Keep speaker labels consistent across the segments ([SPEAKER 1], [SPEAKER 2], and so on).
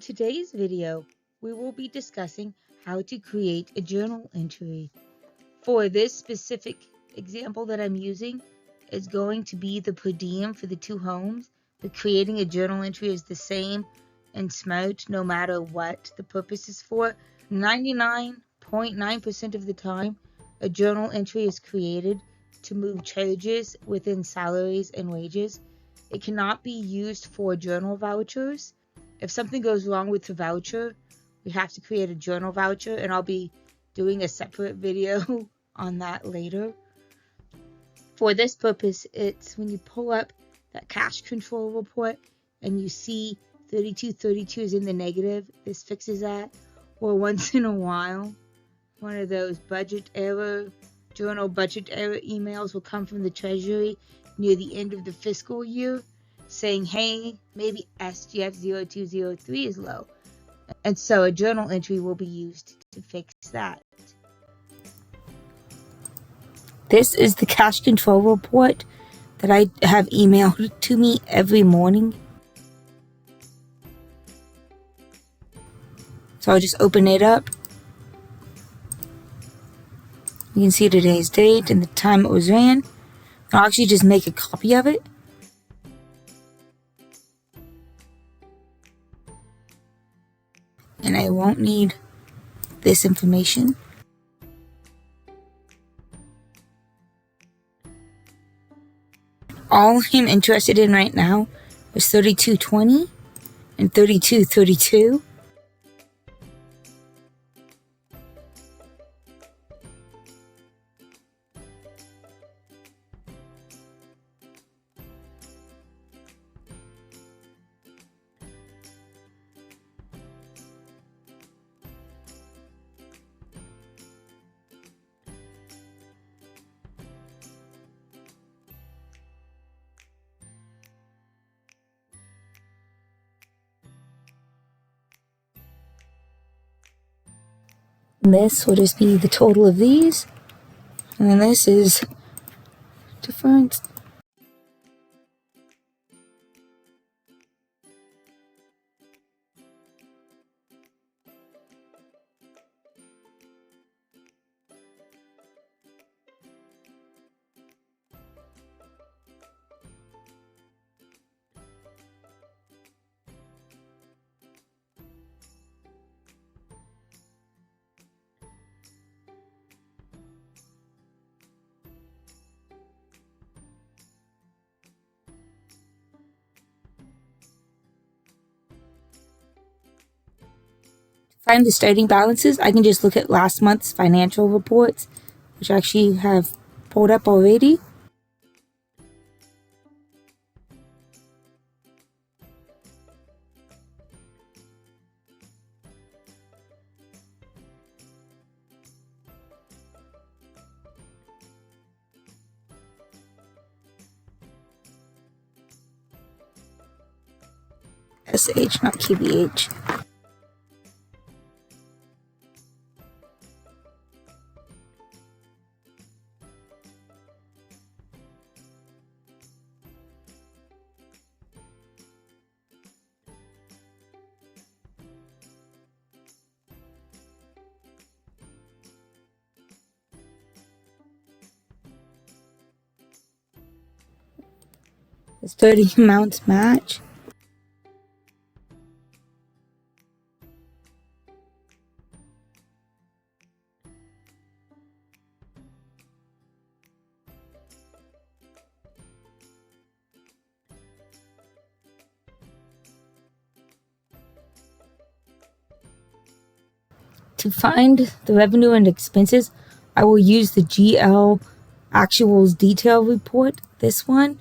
[SPEAKER 1] today's video, we will be discussing how to create a journal entry. For this specific example that I'm using, it's going to be the per diem for the two homes, but creating a journal entry is the same and smart no matter what the purpose is for. 99.9% of the time, a journal entry is created to move charges within salaries and wages. It cannot be used for journal vouchers. If something goes wrong with the voucher, we have to create a journal voucher, and I'll be doing a separate video on that later. For this purpose, it's when you pull up that cash control report and you see 3232 is in the negative, this fixes that. Or once in a while, one of those journal budget error emails will come from the Treasury near the end of the fiscal year saying, hey, maybe SGF 0203 is low. And so a journal entry will be used to fix that. This is the cash control report that I have emailed to me every morning. So I'll just open it up. You can see today's date and the time it was ran. I'll actually just make a copy of it. And I won't need this information. All I'm interested in right now is 3220 and 3232. This will just be the total of these, and then this is difference. Find the starting balances, I can just look at last month's financial reports, which I actually have pulled up already. SH, not KBH. The starting amounts match. To find the revenue and expenses, I will use the GL Actuals Detail Report, this one.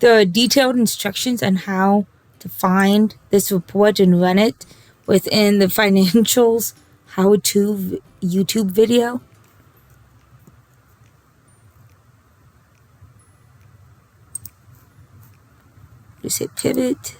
[SPEAKER 1] There are detailed instructions on how to find this report and run it within the financials how-to YouTube video. Just hit pivot,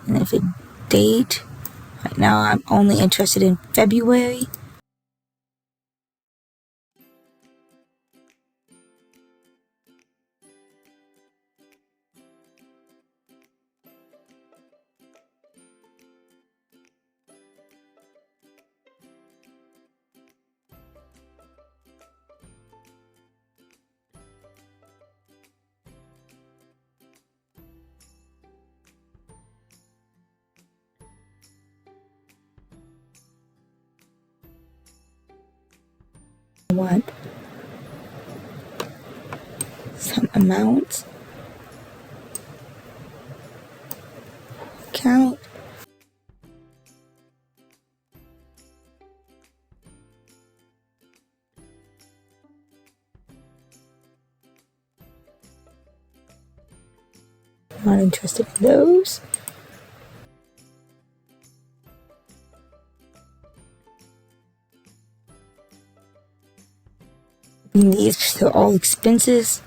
[SPEAKER 1] and if it date, right now I'm only interested in February. want some amount. Count. Not interested in those. These are all expenses.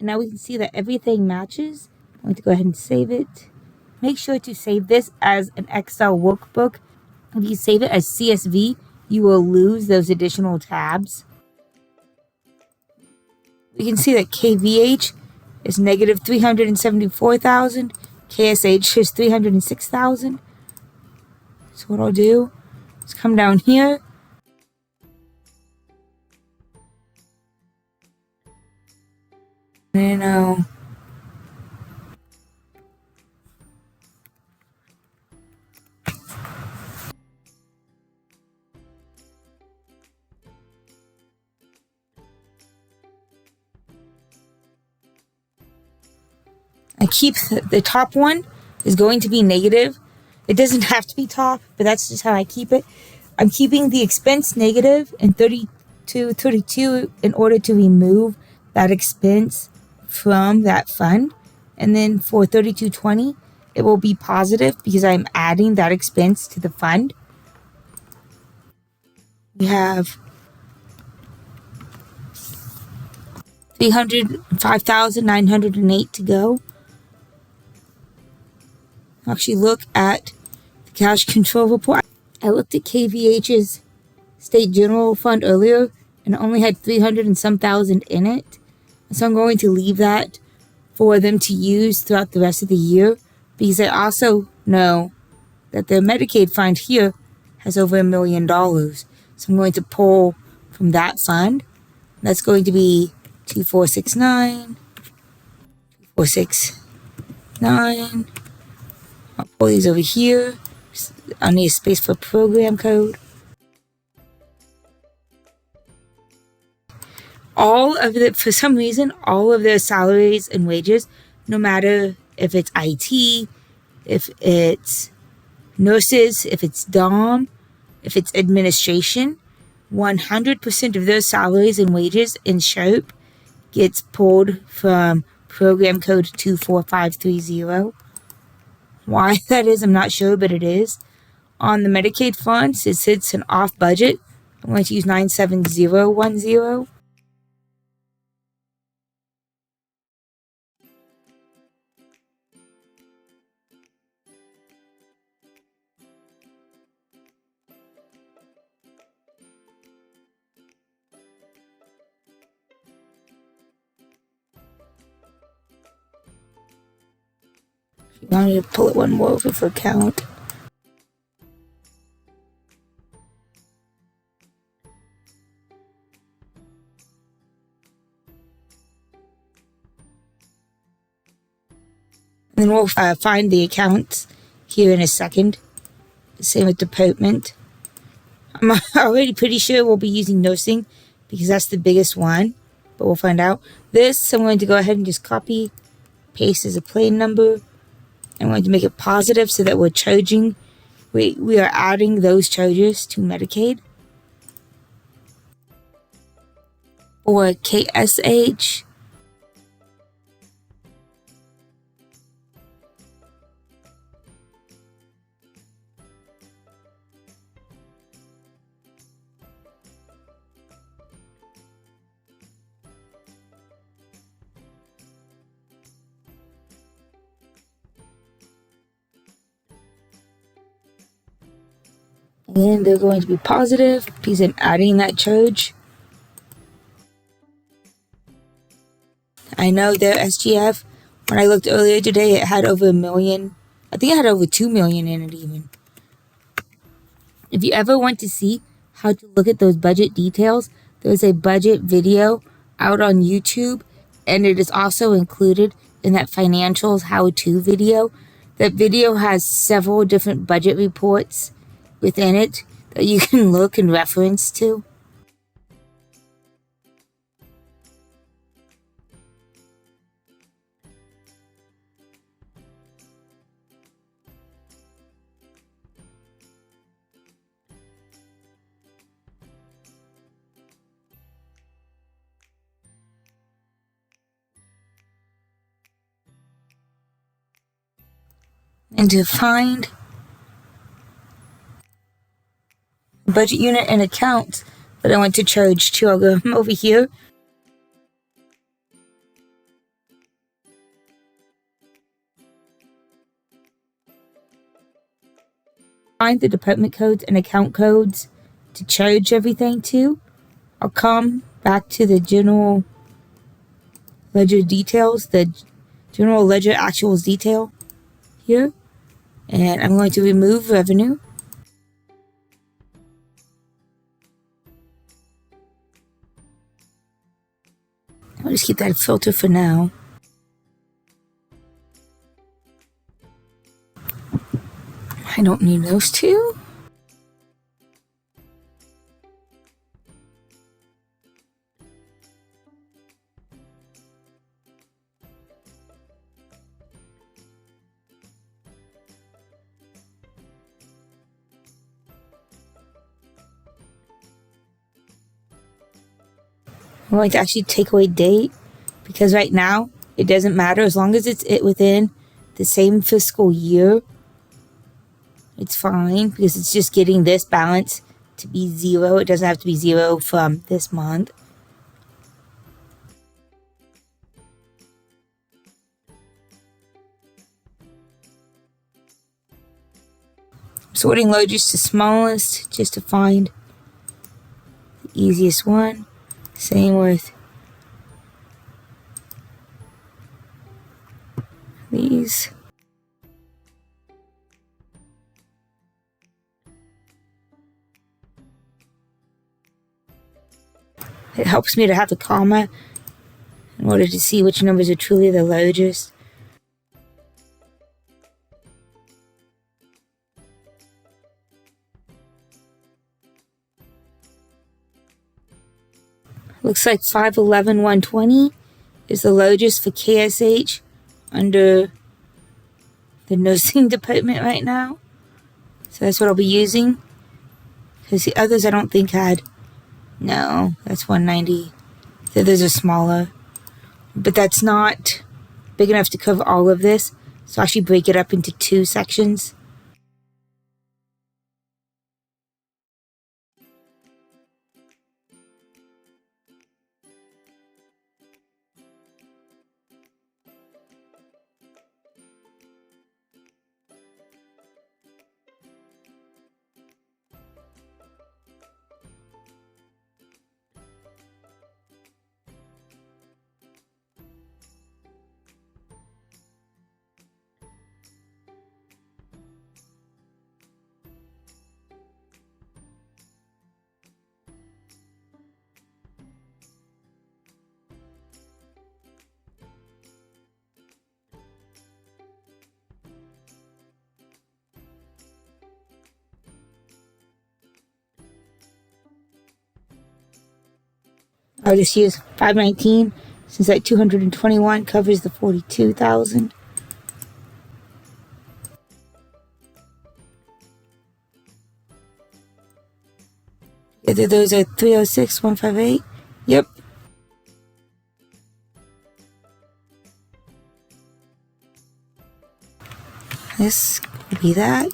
[SPEAKER 1] Now we can see that everything matches. I'm going to go ahead and save it. Make sure to save this as an Excel workbook. If you save it as CSV, you will lose those additional tabs. We can see that KVH is negative 374,000. KSH is 306,000. So what I'll do is come down here. And I keep the top one is going to be negative. It doesn't have to be top, but that's just how I keep it. I'm keeping the expense negative in 32 in order to remove that expense from that fund. And then for 3220, it will be positive because I'm adding that expense to the fund. We have 305,908 to go. Actually look at the cash control report. I looked at KVH's state general fund earlier and it only had 300 and some thousand in it. So I'm going to leave that for them to use throughout the rest of the year because I also know that their Medicaid fund here has over $1 million. So I'm going to pull from that fund. That's going to be 2469, 2469. I'll pull these over here. I'll need a space for program code. For some reason, all of their salaries and wages, no matter if it's IT, if it's nurses, if it's DOM, if it's administration, 100% of those salaries and wages in SHOP gets pulled from program code 24530. Why that is, I'm not sure, but it is. On the Medicaid funds, it sits an off budget. I'm going to use 97010. I need to pull it one more over for count. And then we'll find the accounts here in a second. Same with department. I'm already pretty sure we'll be using nursing because that's the biggest one, but we'll find out. This, I'm going to go ahead and just copy, paste as a plain number. I'm going to make it positive so that we're charging. We are adding those charges to Medicaid. Or KSH. And they're going to be positive because I'm adding that charge. I know their SGF, when I looked earlier today, it had over 1 million. I think it had over 2 million in it even. If you ever want to see how to look at those budget details, there's a budget video out on YouTube, and it is also included in that financials how-to video. That video has several different budget reports within it that you can look and reference to. And to find budget unit and account that I want to charge to, I'll go over here. Find the department codes and account codes to charge everything to. I'll come back to the general ledger details, the general ledger actuals detail here, and I'm going to remove revenue. I'll just keep that filter for now. I don't need those two. I'm going to actually take away date because right now it doesn't matter as long as it's within the same fiscal year. It's fine because it's just getting this balance to be 0. It doesn't have to be 0 from this month. Sorting largest to smallest just to find the easiest one. Same with these. It helps me to have the comma in order to see which numbers are truly the largest. Looks like 511,120 is the largest for KSH under the nursing department right now. So that's what I'll be using. Because the others I don't think had. No, that's 190. The others are smaller. But that's not big enough to cover all of this. So I'll actually break it up into 2 sections. I'll just use 519 since that 221 covers the 42,000. Either those are 306, 158. Yep. This could be that.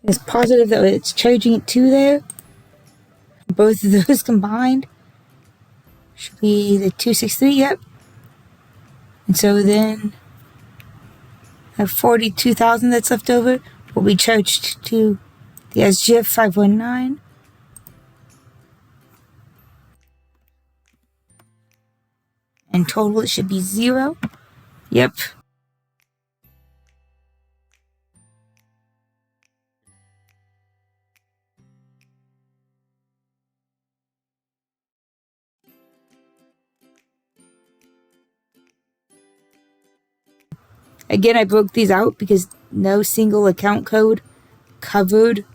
[SPEAKER 1] It's positive that it's charging it to there. Both of those combined should be the 263, yep. And so then that 42,000 that's left over will be charged to the SGF 519. And total it should be 0. Yep. Again, I broke these out because no single account code covered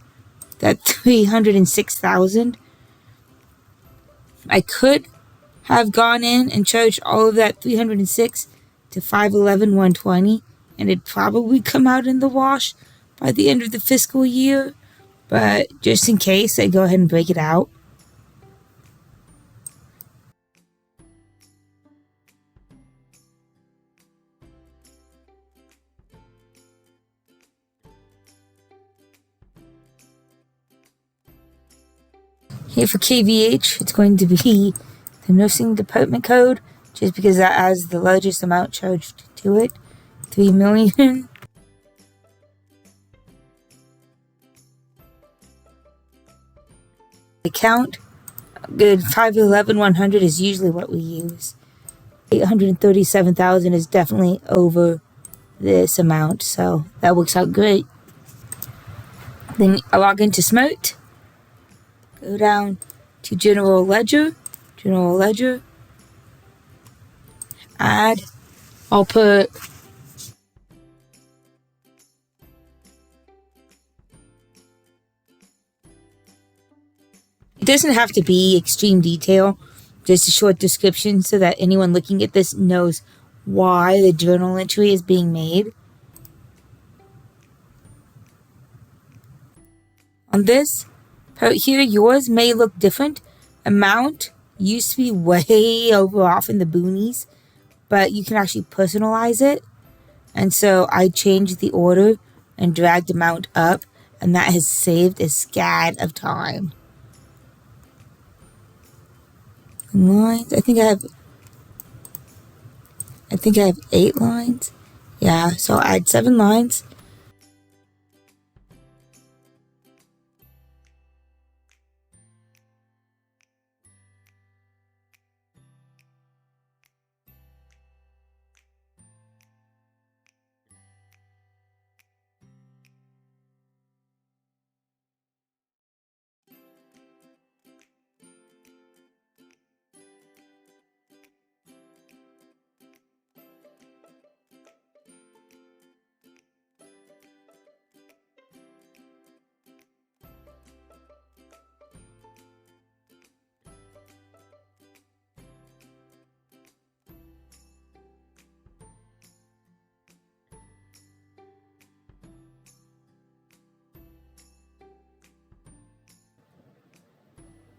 [SPEAKER 1] that 306,000. I could have gone in and charged all of that 306 to 511, 120, and it'd probably come out in the wash by the end of the fiscal year. But just in case, I go ahead and break it out. Here for KVH, it's going to be the nursing department code, just because that has the largest amount charged to it, 3 million. Account, good 511, 100 is usually what we use. 837,000 is definitely over this amount, so that works out great. Then I log into Smart. Go down to General Ledger, add, I'll put it doesn't have to be extreme detail, just a short description so that anyone looking at this knows why the journal entry is being made. On this part here, yours may look different. Amount used to be way over off in the boonies, but you can actually personalize it. And so I changed the order and dragged amount up, and that has saved a scad of time. Lines, I think I have 8 lines. Yeah, so I'll add 7 lines.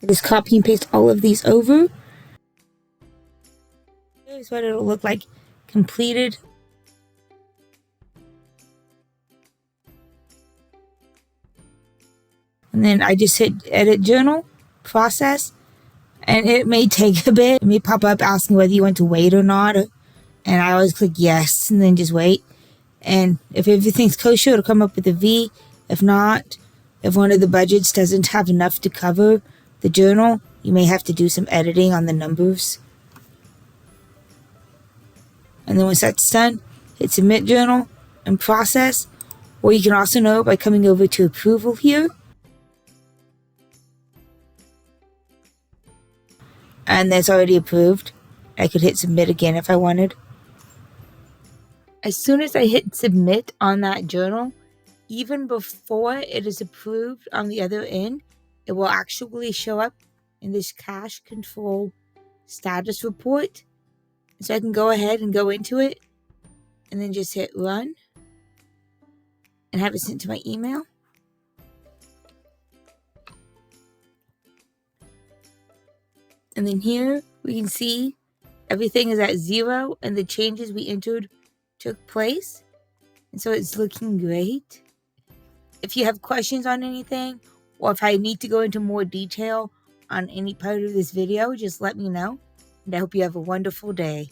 [SPEAKER 1] I just copy and paste all of these over. Here's what it'll look like completed. And then I just hit edit journal, process, and it may take a bit. It may pop up asking whether you want to wait or not. And I always click yes and then just wait. And if everything's kosher, it'll come up with a V. If not, if one of the budgets doesn't have enough to cover the journal, you may have to do some editing on the numbers. And then once that's done, hit submit journal and process. Or you can also know by coming over to approval here. And that's already approved. I could hit submit again if I wanted. As soon as I hit submit on that journal, even before it is approved on the other end, it will actually show up in this cash control status report. So I can go ahead and go into it and then just hit run and have it sent to my email. And then here we can see everything is at 0 and the changes we entered took place. And so it's looking great. If you have questions on anything, or if I need to go into more detail on any part of this video, just let me know. And I hope you have a wonderful day.